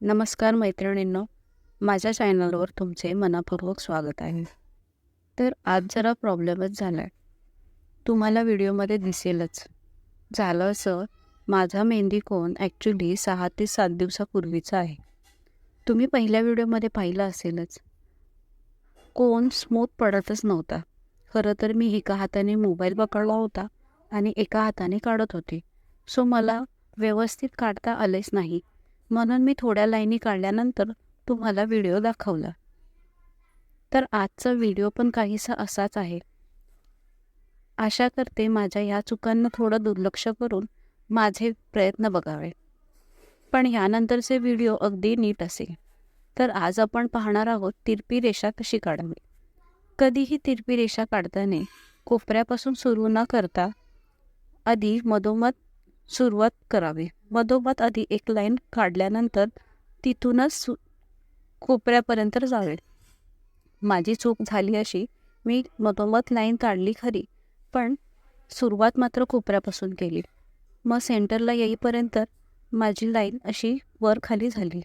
नमस्कार मैत्रिणींनो, माझ्या चॅनलवर तुमचे मनःपूर्वक स्वागत आहे. तर आज जरा प्रॉब्लेमच झाला आहे. तुम्हाला व्हिडिओमध्ये दिसेलच. झालं असं, माझा मेहंदी कोन ॲक्च्युली 6 ते 7 दिवसापूर्वीचा आहे. तुम्ही पहिल्या व्हिडिओमध्ये पाहिलं असेलच. कोन स्मूथ पडतच नव्हता. खरं तर मी एका हाताने मोबाईल पकडला होता आणि एका हाताने काढत होते. सो मला व्यवस्थित काढता आलेच नाही. म्हणून मी थोड्या लाईनी काढल्यानंतर तुम्हाला व्हिडिओ दाखवला. तर आजचा व्हिडिओ पण काहीसा असाच आहे. आशा करते माझ्या ह्या चुकांना थोडं दुर्लक्ष करून माझे प्रयत्न बघावे. पण ह्यानंतरचे व्हिडिओ अगदी नीट असेल. तर आज आपण पाहणार आहोत तिरपी रेषा कशी काढावी. कधीही तिरपी रेषा काढताना कोपऱ्यापासून सुरू न करता आधी मधोमध सुरुवात करावी. मधोमध आधी एक लाईन काढल्यानंतर तिथूनच कोपऱ्यापर्यंत जावे. माझी चूक झाली अशी, मी मधोमध लाईन काढली खरी, पण सुरुवात मात्र कोपऱ्यापासून केली. मग सेंटरला येईपर्यंत माझी लाईन अशी वर खाली झाली.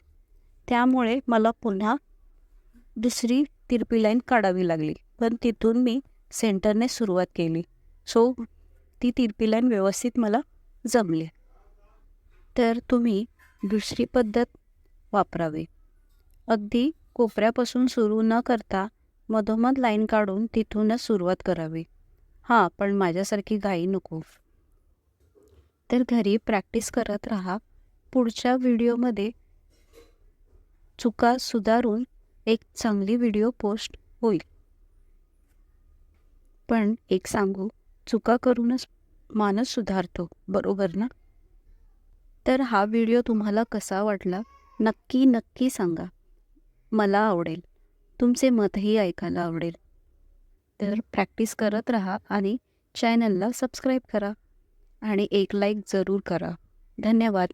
त्यामुळे मला पुन्हा दुसरी तिरपी लाईन काढावी लागली. पण तिथून मी सेंटरने सुरुवात केली. सो ती तिरपी लाईन व्यवस्थित मला जमली. तर तुम्ही दुसरी पद्धत वापरावी. अगदी कोपऱ्यापासून सुरू न करता मधोमध लाईन काढून तिथूनच सुरुवात करावी. पण माझ्यासारखी घाई नको. तर घरी प्रॅक्टिस करत राहा. पुढच्या व्हिडिओमध्ये चुका सुधारून एक चांगली व्हिडिओ पोस्ट होईल. पण एक सांगू, चुका करूनच माणूस सुधारतो, बरोबर ना? तर हा व्हिडिओ तुम्हाला कसा वाटला नक्की सांगा. मला आवडेल. तुमचे मतही ऐकायला आवडेल. तर प्रॅक्टिस करत राहा आणि चॅनलला सबस्क्राईब करा आणि एक लाईक जरूर करा. धन्यवाद.